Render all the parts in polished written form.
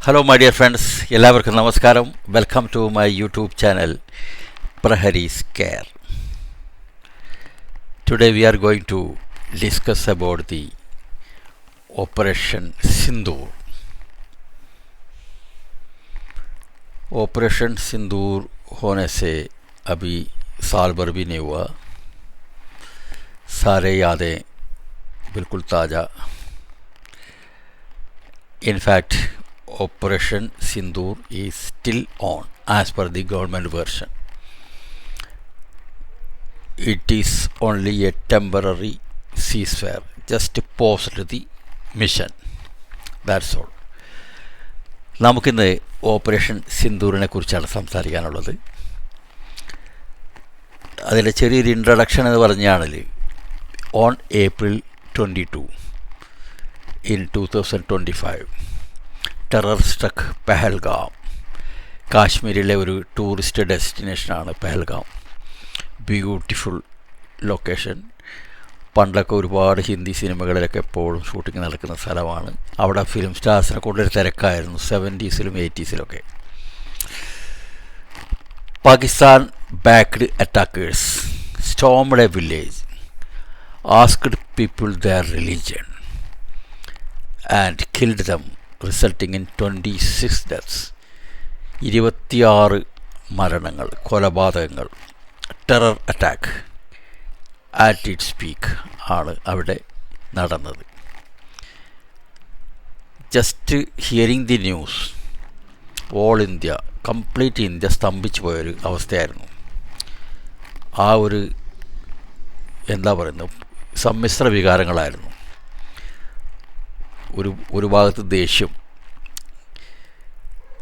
Hello, my dear friends. എല്ലാവർക്കും നമസ്കാരം. Welcome to my YouTube channel Prahari's care. Today we are going to discuss about the Operation Sindoor. Operation Sindoor होने से अभी साल भर भी नहीं हुआ. सारे यादें बिल्कुल ताज़ा. In fact Operation Sindoor is still on as per the government version. It is only a temporary ceasefire, just paused the mission. That's all. നമുക്കിന്ന് ഓപ്പറേഷൻ സിന്ദൂറിനെ കുറിച്ചാണ് സംസാരിക്കാനുള്ളത്. അതിൻ്റെ ചെറിയൊരു ഇൻട്രഡക്ഷൻ എന്ന് പറഞ്ഞാൽ on April 22 in 2025 terror struck Pahalgam. കാശ്മീരിലെ ഒരു ടൂറിസ്റ്റ് ഡെസ്റ്റിനേഷനാണ് പെഹൽഗാം. Beautiful location. പണ്ടൊക്കെ ഒരുപാട് ഹിന്ദി സിനിമകളിലൊക്കെ എപ്പോഴും ഷൂട്ടിംഗ് നടക്കുന്ന സ്ഥലമാണ്. അവിടെ ഫിലിം സ്റ്റാർസിനെ കൊണ്ടൊരു തിരക്കായിരുന്നു 70s 80s. Pakistan backed attackers stormed a village, asked people their religion and killed them, resulting in 26 deaths. 26 മരണങ്ങൾ, കൊലപാതകങ്ങൾ, terror attack at its peak ആണ് അവിടെ നടന്നത്. Just hearing the news, all India, complete India സ്തംഭിച്ചു പോയൊരു അവസ്ഥയായിരുന്നു. ആ ഒരു എന്താ പറയുന്നത്, സമ്മിശ്ര വികാരങ്ങളായിരുന്നു. ഒരു ഭാഗത്ത് ദേഷ്യം,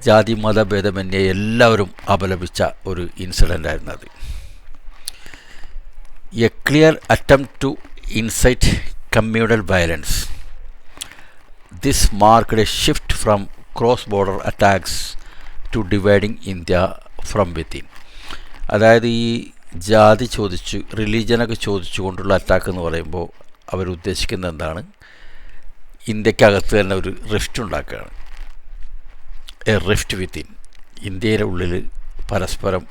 ജാതി മതഭേദമന്യേ എല്ലാവരും അപലപിച്ച ഒരു ഇൻസിഡൻ്റ് ആയിരുന്നു അത്. A clear attempt to incite communal violence. This marked a shift from cross border attacks to dividing India from within. അതായത് ഈ ജാതി ചോദിച്ചു, റിലീജിയനൊക്കെ ചോദിച്ചുകൊണ്ടുള്ള അറ്റാക്ക് എന്ന് പറയുമ്പോൾ അവരുദ്ദേശിക്കുന്നത് എന്താണ്, ഇന്ത്യക്കകത്ത് തന്നെ ഒരു റിഫ്റ്റ് ഉണ്ടാക്കുകയാണ്. A rift within. ഇന്ത്യയുടെ ഉള്ളിൽ പരസ്പരം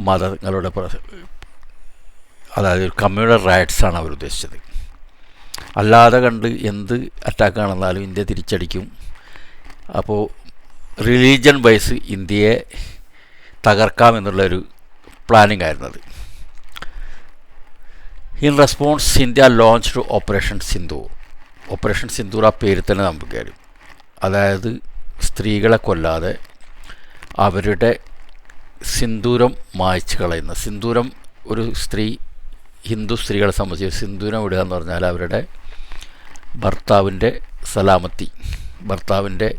മതങ്ങളുടെ അതായത് ഒരു കമ്മ്യൂണൽ റൈറ്റ്സാണ് അവരുദ്ദേശിച്ചത്. അല്ലാതെ കണ്ട് എന്ത് അറ്റാക്കാണെന്നാലും ഇന്ത്യ തിരിച്ചടിക്കും. അപ്പോൾ റിലീജിയൻ വൈസ് ഇന്ത്യയെ തകർക്കാമെന്നുള്ളൊരു പ്ലാനിങ് ആയിരുന്നത്. In response India launched operation Sindoor. Operation Sindoor ആ പേര് തന്നെ നമുക്ക് കാര്യം. അതായത് സ്ത്രീകളെ കൊല്ലാതെ അവരുടെ സിന്ദൂരം മായ്ച്ചു കളയുന്ന. സിന്ദൂരം ഒരു സ്ത്രീ, ഹിന്ദു സ്ത്രീകളെ സംബന്ധിച്ച് സിന്ദൂരം ഇടുക എന്ന് പറഞ്ഞാൽ അവരുടെ ഭർത്താവിൻ്റെ സലാമത്തി, ഭർത്താവിൻ്റെ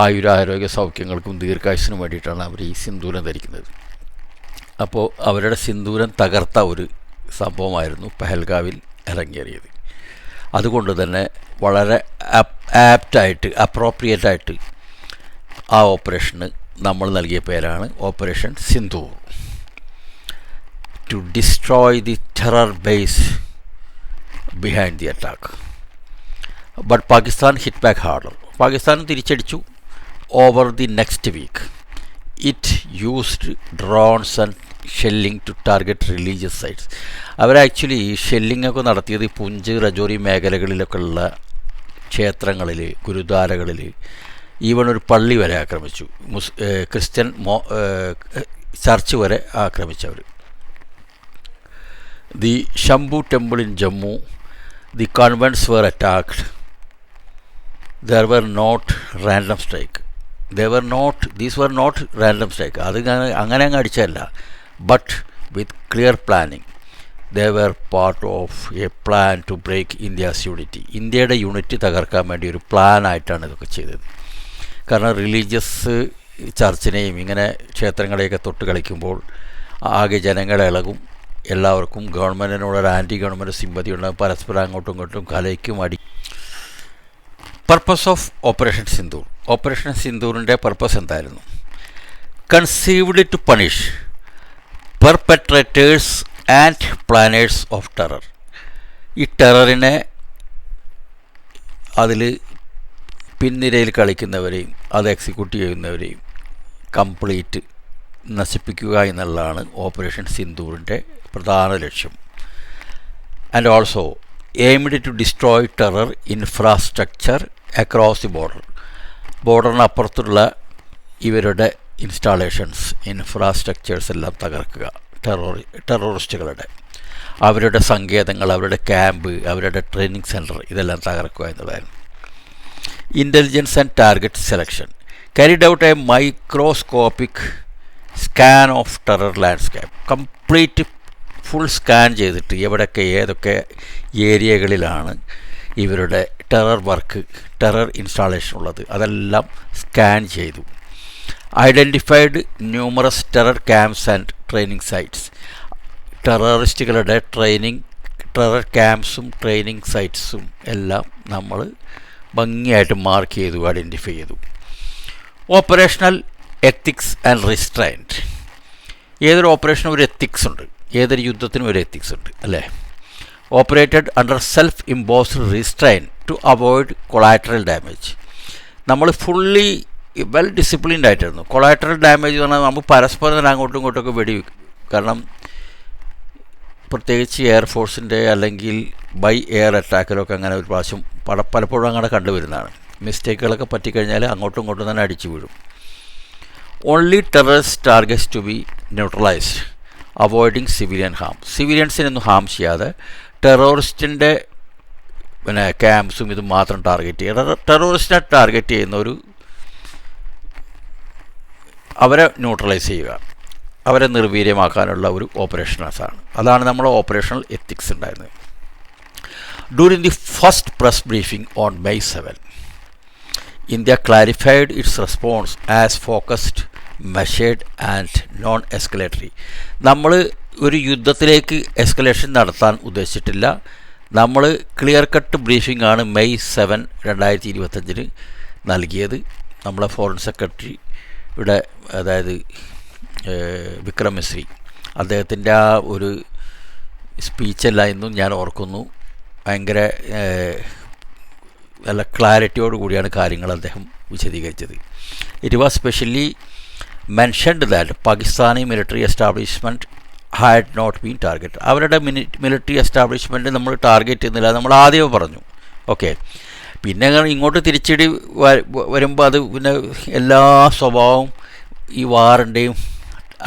ആയുരാരോഗ്യ സൗഖ്യങ്ങൾക്കും ദീർഘായുസിനും വേണ്ടിയിട്ടാണ് അവർ ഈ സിന്ദൂരം ധരിക്കുന്നത്. അപ്പോൾ അവരുടെ സിന്ദൂരം തകർത്ത ഒരു സംഭവമായിരുന്നു പെഹൽഗാവിൽ ഇറങ്ങിയേറിയത്. അതുകൊണ്ട് തന്നെ വളരെ ആപ്റ്റായിട്ട്, അപ്രോപ്രിയേറ്റായിട്ട് ആ ഓപ്പറേഷന് നമ്മൾ നൽകിയ പേരാണ് operation Sindoor. To destroy the terror base behind the attack. But Pakistan hit back harder. Pakistan തിരിച്ചടിച്ചു. Over the next week it used drones and shelling to target religious sites. അവർ ആക്ച്വലി ഷെല്ലിങ്ങൊക്കെ നടത്തിയത് പുഞ്ച്, രജോറി മേഖലകളിലൊക്കെ ഉള്ള ക്ഷേത്രങ്ങളിൽ, ഗുരുദ്വാരകളിൽ, ഈവൺ ഒരു പള്ളി വരെ ആക്രമിച്ചു. ക്രിസ്ത്യൻ ചർച്ച് വരെ ആക്രമിച്ചവർ. The Shambhu temple in Jammu, the convents were attacked. There were not random strike. These were not random strike. അത് അങ്ങനെ അങ്ങ് അടിച്ചതല്ല. But with clear planning. They were part of a plan to break India's unity. ഇന്ത്യയുടെ unity തകർക്കാൻ വേണ്ടി ഒരു പ്ലാനായിട്ടാണ് ഇതൊക്കെ ചെയ്തത്. കാരണം റിലീജിയസ് ചർച്ചിനെയും ഇങ്ങനെ ക്ഷേത്രങ്ങളെയൊക്കെ തൊട്ട് കളിക്കുമ്പോൾ ആകെ ജനങ്ങളെ ഇളകും. എല്ലാവർക്കും ഗവൺമെൻറ്റിനോടൊരു ആൻറ്റി ഗവൺമെൻറ് സിമ്പതി ഉണ്ടാകും. പരസ്പരം അങ്ങോട്ടും ഇങ്ങോട്ടും കലയ്ക്കും അടി. Purpose of operation Sindoor. Operation സിന്ദൂറിൻ്റെ പർപ്പസ് എന്തായിരുന്നു? Conceived to punish perpetrators and planners of terror. ഈ ടെററിനെ അതിൽ പിൻനിരയിൽ കളിക്കുന്നവരെയും അത് എക്സിക്യൂട്ട് ചെയ്യുന്നവരെയും കംപ്ലീറ്റ് നശിപ്പിക്കുക എന്നുള്ളതാണ് ഓപ്പറേഷൻ സിന്ദൂറിൻ്റെ പ്രധാന ലക്ഷ്യം. And also aimed to destroy terror infrastructure across the border. ബോർഡറിനപ്പുറത്തുള്ള ഇവരുടെ ഇൻസ്റ്റാളേഷൻസ്, ഇൻഫ്രാസ്ട്രക്ചേഴ്സ് എല്ലാം തകർക്കുക. ടെററിസ്റ്റുകളുടെ അവരുടെ സങ്കേതങ്ങൾ, അവരുടെ ക്യാമ്പ്, അവരുടെ ട്രെയിനിങ് സെൻറ്റർ ഇതെല്ലാം തകർക്കുക എന്നുള്ളതായിരുന്നു. Intelligence and target selection carried out a microscopic scan of terror landscape. Complete full scan ചെയ്തിട്ട് എവിടെയൊക്കെ ഏതൊക്കെ ഏരിയകളിലാണ് ഇവരുടെ ടെറർ ഇൻസ്റ്റാളേഷൻ ഉള്ളത് അതെല്ലാം സ്കാൻ ചെയ്തു. Identified numerous terror camps and training sites. ടെററിസ്റ്റുകളുടെ ടെറർ ക്യാമ്പ്സും ട്രെയിനിങ് സൈറ്റ്സും എല്ലാം നമ്മൾ ഭംഗിയായിട്ട് മാർക്ക് ചെയ്തു, ഐഡൻറ്റിഫൈ ചെയ്തു. Operational ethics and restraint. ഏതൊരു ഓപ്പറേഷനും ഒരു എത്തിക്സ് ഉണ്ട്, ഏതൊരു യുദ്ധത്തിനും ഒരു എത്തിക്സ് ഉണ്ട് അല്ലേ. Operated under self imposed restraint to avoid collateral damage. നമ്മൾ ഫുള്ളി വെൽ ഡിസിപ്ലിൻഡ് ആയിട്ടായിരുന്നു. കൊളാറ്ററൽ ഡാമേജ് എന്ന് പറഞ്ഞാൽ നമുക്ക് പരസ്പരം തന്നെ അങ്ങോട്ടും ഇങ്ങോട്ടൊക്കെ വെടിവെക്കും. കാരണം പ്രത്യേകിച്ച് എയർഫോഴ്സിൻ്റെ അല്ലെങ്കിൽ ബൈ എയർ അറ്റാക്കിലൊക്കെ അങ്ങനെ ഒരു പ്രാവശ്യം പലപ്പോഴും അങ്ങനെ കണ്ടുവരുന്നതാണ്. മിസ്റ്റേക്കുകളൊക്കെ പറ്റിക്കഴിഞ്ഞാൽ അങ്ങോട്ടും ഇങ്ങോട്ടും തന്നെ അടിച്ചു വീഴും. Only terrorist targets to be neutralised avoiding civilian harm. സിവിലിയൻസിനൊന്നും ഹാം ചെയ്യാതെ ടെററിസ്റ്റിൻ്റെ ക്യാമ്പ്സും ഇത് മാത്രം ടാർഗറ്റ് ചെയ്യുക. ടെററിസ്റ്റിനെ ടാർഗറ്റ് ചെയ്യുന്ന അവരെ ന്യൂട്രലൈസ് ചെയ്യുക, അവരെ നിർവീര്യമാക്കാനുള്ള ഒരു ഓപ്പറേഷൻസാണ്. അതാണ് നമ്മുടെ ഓപ്പറേഷണൽ എത്തിക്സ് ഉണ്ടായിരുന്നത്. During the first press briefing on May 7, India clarified its response as focused, measured and non-escalatory. നമ്മൾ ഒരു യുദ്ധത്തിലേക്ക് എസ്കലേഷൻ നടത്താൻ ഉദ്ദേശിച്ചിട്ടില്ല. നമ്മൾ ക്ലിയർ കട്ട് ബ്രീഫിംഗ് ആണ് May 7, 2025 നൽകിയത്. നമ്മളെ ഫോറിൻ സെക്രട്ടറിയുടെ, അതായത് വിക്രം മിശ്രി, അദ്ദേഹത്തിൻ്റെ ആ ഒരു സ്പീച്ചെല്ലായിരുന്നു ഞാൻ ഓർക്കുന്നു. ഭയങ്കര നല്ല ക്ലാരിറ്റിയോട് കൂടിയാണ് കാര്യങ്ങൾ അദ്ദേഹം വിശദീകരിച്ചത്. It was specially mentioned that Pakistani military establishment had not been target. അവരുടെ മിലിറ്ററി എസ്റ്റാബ്ലിഷ്മെൻറ്റ് നമ്മൾ ടാർഗറ്റ് ചെയ്യുന്നില്ല, നമ്മൾ ആദ്യമേ പറഞ്ഞു. ഓക്കെ, പിന്നെ ഇങ്ങോട്ട് തിരിച്ചടി വരുമ്പോൾ അത് പിന്നെ എല്ലാ സ്വഭാവവും ഈ വാറിൻ്റെയും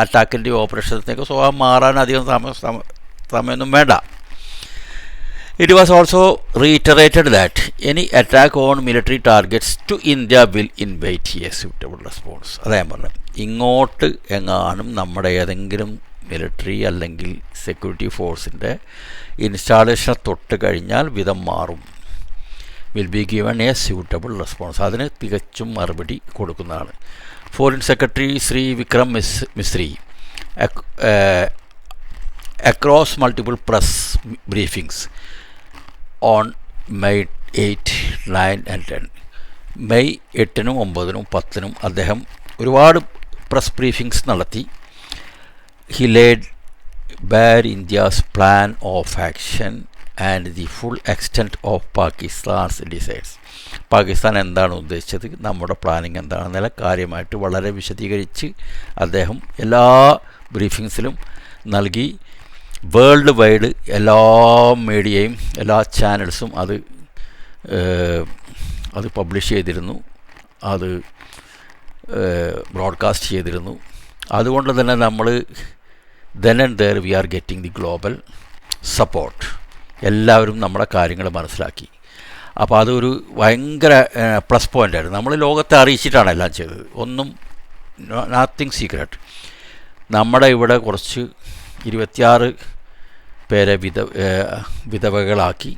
അറ്റാക്കിൻ്റെയും ഓപ്പറേഷൻസിൻ്റെയൊക്കെ സ്വഭാവം മാറാൻ അധികം സമയമൊന്നും വേണ്ട. It was also reiterated that any attack on military targets to India will invite a suitable response. അതാ ഞാൻ പറഞ്ഞത്. ഇങ്ങോട്ട് എങ്ങാനും നമ്മുടെ ഏതെങ്കിലും മിലിറ്ററി അല്ലെങ്കിൽ സെക്യൂരിറ്റി ഫോഴ്സിൻ്റെ ഇൻസ്റ്റാളേഷനെ തൊട്ട് കഴിഞ്ഞാൽ വിധം മാറും. Will be given a suitable response. അതിന് തികച്ചും മറുപടി കൊടുക്കുന്നതാണ്. Foreign secretary Shri Vikram Misri across multiple press briefings on May 8, 9 and 10. May 8, 9, 10 അദ്ദേഹം ഒരുപാട് പ്രസ് ബ്രീഫിങ്സ് നടത്തി. He laid bare India's plan of action and the full extent of Pakistan's desires. Pakistan എന്താണ് ഉദ്ദേശിച്ചത്, നമ്മുടെ പ്ലാനിങ് എന്താണെന്നുള്ള കാര്യമായിട്ട് വളരെ വിശദീകരിച്ച് അദ്ദേഹം എല്ലാ ബ്രീഫിങ്സിലും നൽകി. വേൾഡ് വൈഡ് എല്ലാ മീഡിയയും എല്ലാ ചാനൽസും അത് പബ്ലിഷ് ചെയ്തിരുന്നു, അത് ബ്രോഡ്കാസ്റ്റ് ചെയ്തിരുന്നു. അതുകൊണ്ട് തന്നെ നമ്മൾ then and there we are getting the global support. എല്ലാവരും നമ്മുടെ കാര്യങ്ങൾ മനസ്സിലാക്കി. അപ്പോൾ അതൊരു ഭയങ്കര പ്ലസ് പോയിൻ്റായിരുന്നു. നമ്മൾ ലോകത്തെ അറിയിച്ചിട്ടാണ് എല്ലാം ചെയ്തത്. ഒന്നും നത്തിങ് സീക്രട്ട്. നമ്മുടെ ഇവിടെ കുറച്ച് 26 പേരെ വിധവകളാക്കി.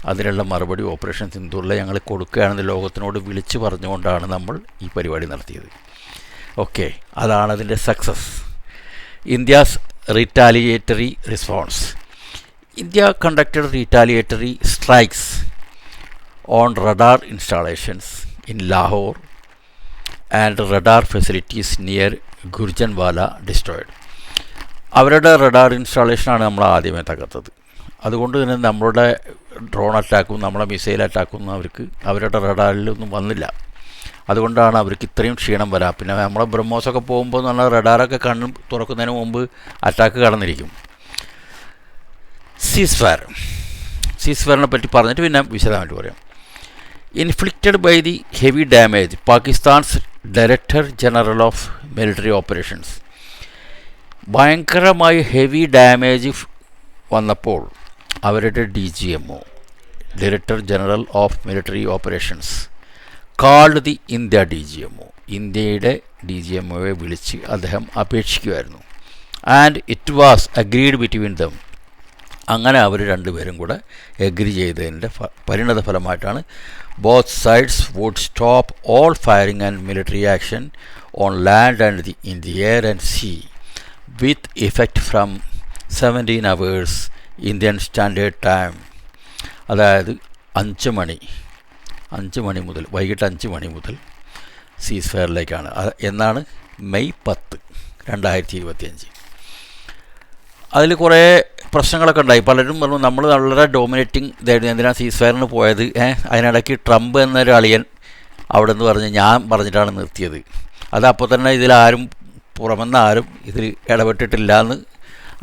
അതിനുള്ള മറുപടി ഓപ്പറേഷൻ സിന്ദൂറിൽ ഞങ്ങൾ കൊടുക്കുകയാണെന്ന് ലോകത്തിനോട് വിളിച്ചു പറഞ്ഞുകൊണ്ടാണ് നമ്മൾ ഈ പരിപാടി നടത്തിയത്. ഓക്കെ, അതാണ് അതിൻ്റെ success. India's retaliatory response. India conducted retaliatory strikes on radar installations in Lahore and radar facilities near Gujranwala destroyed. അവരുടെ റഡാർ ഇൻസ്റ്റാളേഷനാണ് നമ്മൾ ആദ്യമേ തകർത്തത്. അതുകൊണ്ട് തന്നെ നമ്മളുടെ ഡ്രോൺ അറ്റാക്കും നമ്മളെ മിസൈൽ അറ്റാക്കും അവരുടെ റഡാറിലൊന്നും വന്നില്ല. അതുകൊണ്ടാണ് അവർക്ക് ഇത്രയും ക്ഷീണം വരാം. പിന്നെ നമ്മളെ ബ്രഹ്മോസൊക്കെ പോകുമ്പോൾ എന്ന് പറഞ്ഞാൽ റഡാറൊക്കെ കണ്ണ് തുറക്കുന്നതിന് മുമ്പ് അറ്റാക്ക് കടന്നിരിക്കും. സീസ്ഫയറിനെ പറ്റി പറഞ്ഞിട്ട് പിന്നെ വിശദമായിട്ട് പറയാം. Inflicted by the heavy damage, Pakistan's director general of military operations. ഭയങ്കരമായി ഹെവി ഡാമേജ് വന്നപ്പോൾ അവരുടെ DGMO, director general of military operations, called the India DGMO, ഇന്ത്യയുടെ DGMOയെ വിളിച്ച് അദ്ദേഹം അപേക്ഷിക്കുമായിരുന്നു. And it was agreed between them. അങ്ങനെ അവർ രണ്ടുപേരും കൂടെ എഗ്രി ചെയ്തതിൻ്റെ പരിണത ഫലമായിട്ടാണ് both sides would stop all firing and military action on land and in the air and sea with effect from 17 hours Indian standard time. അതായത് 5 മണി മുതൽ വൈകിട്ട് 5 മണി മുതൽ സീസ് ഫയറിലേക്കാണ് എന്നാണ് മെയ് 10, 2025. അതിൽ കുറേ പ്രശ്നങ്ങളൊക്കെ ഉണ്ടായി. പലരും പറഞ്ഞു നമ്മൾ വളരെ ഡോമിനേറ്റിംഗ് ഇതായിരുന്നു, എന്തിനാണ് സീസ് ഫയറിന് പോയത്. അതിനിടയ്ക്ക് ട്രംപ് എന്നൊരു അളിയൻ അവിടെ നിന്ന് പറഞ്ഞ് ഞാൻ പറഞ്ഞിട്ടാണ് നിർത്തിയത്. അതപ്പോൾ തന്നെ ഇതിലാരും പുറമെന്ന് ആരും ഇതിൽ ഇടപെട്ടിട്ടില്ല എന്ന്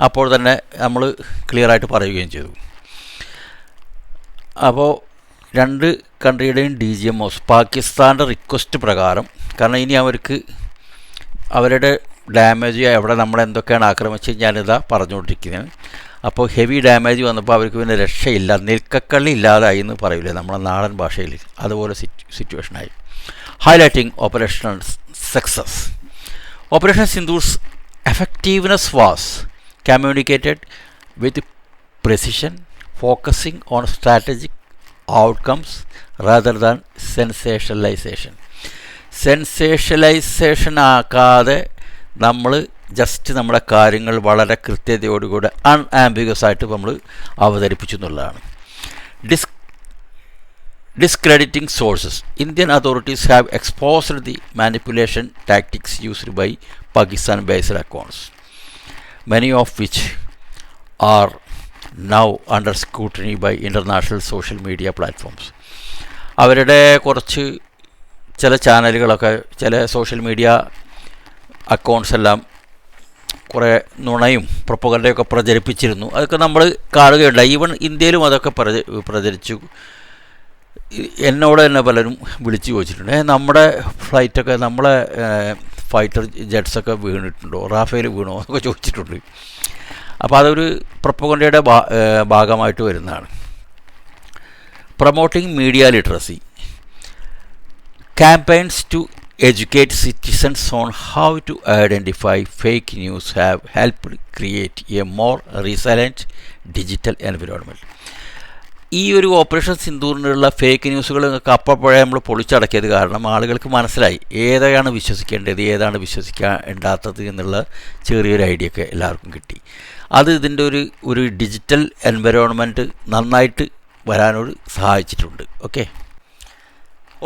അപ്പോൾ തന്നെ നമ്മൾ ക്ലിയറായിട്ട് പറയുകയും ചെയ്തു. അപ്പോൾ രണ്ട് കൺട്രിയുടെയും DGMOs പാകിസ്ഥാൻ്റെ റിക്വസ്റ്റ് പ്രകാരം, കാരണം ഇനി അവർക്ക് അവരുടെ ഡാമേജ് എവിടെ നമ്മളെന്തൊക്കെയാണ് ആക്രമിച്ച് ഞാനിതാ പറഞ്ഞുകൊണ്ടിരിക്കുന്നത്. അപ്പോൾ ഹെവി ഡാമേജ് വന്നപ്പോൾ അവർക്ക് പിന്നെ രക്ഷയില്ല, നിൽക്കക്കള്ളി ഇല്ലാതായി എന്ന് പറയില്ലേ നമ്മളെ നാടൻ ഭാഷയിൽ, അതുപോലെ സിറ്റുവേഷനായി. Highlighting operational success. Operation Sindoor's effectiveness was communicated with precision, focusing on strategic outcomes rather than സെൻസേഷണലൈസേഷൻ ആക്കാതെ നമ്മൾ ജസ്റ്റ് നമ്മുടെ കാര്യങ്ങൾ വളരെ കൃത്യതയോടുകൂടെ അൺആംബിഗസ് ആയിട്ട് നമ്മൾ അവതരിപ്പിച്ചു എന്നുള്ളതാണ്. Discrediting sources. Indian authorities have exposed the manipulation tactics used by Pakistan-based accounts, many of which are now under scrutiny by international social media platforms. അവരുടെ കുറച്ച് ചില ചാനലുകളൊക്കെ, ചില സോഷ്യൽ മീഡിയ അക്കൗണ്ട്സ് എല്ലാം കുറേ നുണയും പ്രൊപ്പഗണ്ടയൊക്കെ പ്രചരിപ്പിച്ചിരുന്നു. അതൊക്കെ നമ്മൾ കാണുകയുണ്ടായി. ഈവൻ ഇന്ത്യയിലും അതൊക്കെ പ്രചരിച്ചു. എന്നോട് തന്നെ പലരും വിളിച്ചു ചോദിച്ചിട്ടുണ്ട്, നമ്മുടെ ഫ്ലൈറ്റൊക്കെ, നമ്മളെ ഫൈറ്റർ ജെറ്റ്സൊക്കെ വീണിട്ടുണ്ടോ, റാഫേൽ വീണോ എന്നൊക്കെ ചോദിച്ചിട്ടുണ്ട്. അപ്പോൾ അതൊരു പ്രൊപ്പഗണ്ടയുടെ ഭാഗമായിട്ട് വരുന്നതാണ്. Promoting media literacy. Campaigns to educate citizens on how to identify fake news have helped create a more resilient digital environment. ഈ ഒരു ഓപ്പറേഷൻ സിന്ദൂറിനുള്ള ഫേക്ക് ന്യൂസുകളൊക്കെ അപ്പോഴേ നമ്മൾ പൊളിച്ചടക്കിയത് കാരണം ആളുകൾക്ക് മനസ്സിലായി ഏതാണ് വിശ്വസിക്കേണ്ടത്, ഏതാണ് വിശ്വസിക്കേണ്ടാത്തത് എന്നുള്ള ചെറിയൊരു ഐഡിയ ഒക്കെ എല്ലാവർക്കും കിട്ടി. അത് ഇതിൻ്റെ ഒരു ഡിജിറ്റൽ എൻവയോൺമെൻറ്റ് നന്നായിട്ട് വരാനോട് സഹായിച്ചിട്ടുണ്ട്. ഓക്കെ,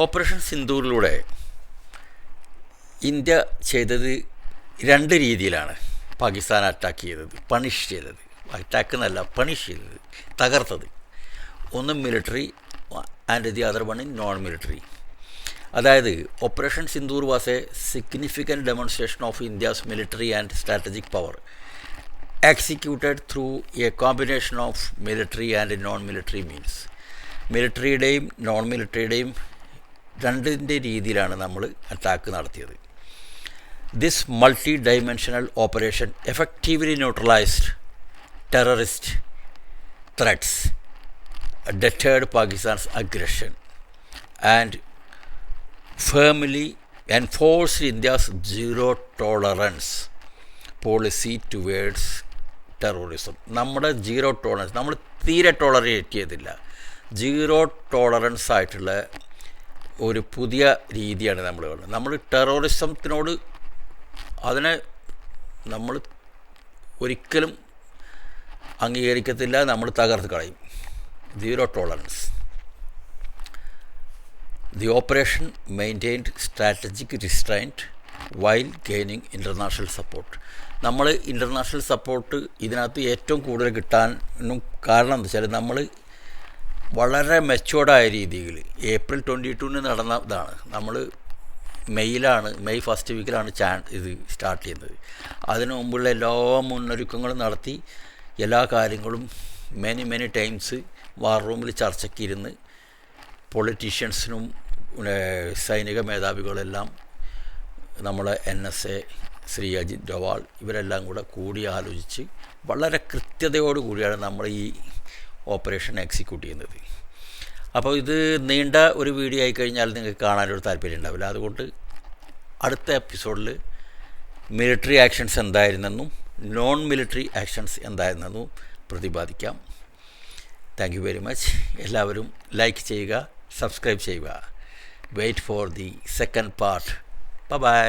ഓപ്പറേഷൻ സിന്ദൂറിലൂടെ ഇന്ത്യ ചെയ്തത് 2 രീതിയിലാണ് പാകിസ്ഥാൻ അറ്റാക്ക് ചെയ്തത്, പണിഷ് ചെയ്തത്. അറ്റാക്ക് എന്നല്ല, പണിഷ് ചെയ്തത്, തകർത്തത്. ഒന്ന് military and the other one in non military. അതായത് operation Sindoor was a significant demonstration of India's military and strategic power executed through a combination of military and non military means. മിലിറ്ററിയുടെയും non മിലിറ്ററിയുടെയും 2 രീതിയിലാണ് നമ്മൾ attack നടത്തിയത്. This multi dimensional operation effectively neutralised terrorist threats, deterred Pakistan's aggression, and firmly enforced India's zero tolerance policy towards terrorism. നമ്മുടെ zero tolerance നമ്മൾ തീരെ tolerate ചെയ്തില്ല. Zero tolerance ആയിട്ടുള്ള ഒരു പുതിയ രീതിയാണ് നമ്മൾ കാണുന്നത്. നമ്മൾ ടെററിസത്തിനോട് അതിനെ നമ്മൾ ഒരിക്കലും അംഗീകരിക്കത്തില്ല, നമ്മൾ തകർത്ത് കളയും. Zero tolerance. The operation maintained strategic restraint while gaining international support. നമ്മൾ ഇൻ്റർനാഷണൽ സപ്പോർട്ട് ഇതിനകത്ത് ഏറ്റവും കൂടുതൽ കിട്ടാനും കാരണം എന്താ വെച്ചാൽ നമ്മൾ വളരെ മെച്ചുവേർഡായ രീതിയിൽ ഏപ്രിൽ 22 നടന്ന ഇതാണ്. നമ്മൾ മെയ് ഫസ്റ്റ് വീക്കിലാണ് ഇത് സ്റ്റാർട്ട് ചെയ്യുന്നത്. അതിനു മുമ്പുള്ള എല്ലാ മുന്നൊരുക്കങ്ങളും നടത്തി എല്ലാ കാര്യങ്ങളും മെനി ടൈംസ് വാർ റൂമിൽ ചർച്ചയ്ക്കിരുന്ന് പൊളിറ്റീഷ്യൻസിനും സൈനിക മേധാവികളെല്ലാം നമ്മളെ NSA ശ്രീ അജിത് ഡോവാൾ ഇവരെല്ലാം കൂടി ആലോചിച്ച് വളരെ കൃത്യതയോടുകൂടിയാണ് നമ്മൾ ഈ ഓപ്പറേഷൻ എക്സിക്യൂട്ട് ചെയ്യുന്നത്. അപ്പോൾ ഇത് നീണ്ട ഒരു വീഡിയോ ആയിക്കഴിഞ്ഞാൽ നിങ്ങൾക്ക് കാണാനൊരു താല്പര്യം ഉണ്ടാവില്ല. അതുകൊണ്ട് അടുത്ത എപ്പിസോഡിൽ മിലിറ്ററി ആക്ഷൻസ് എന്തായിരുന്നെന്നും നോൺ മിലിറ്ററി ആക്ഷൻസ് എന്തായിരുന്നെന്നും പ്രതിപാദിക്കാം. Thank you very much. എല്ലാവരും ലൈക്ക് ചെയ്യുക, സബ്സ്ക്രൈബ് ചെയ്യുക. Wait for the second part. By.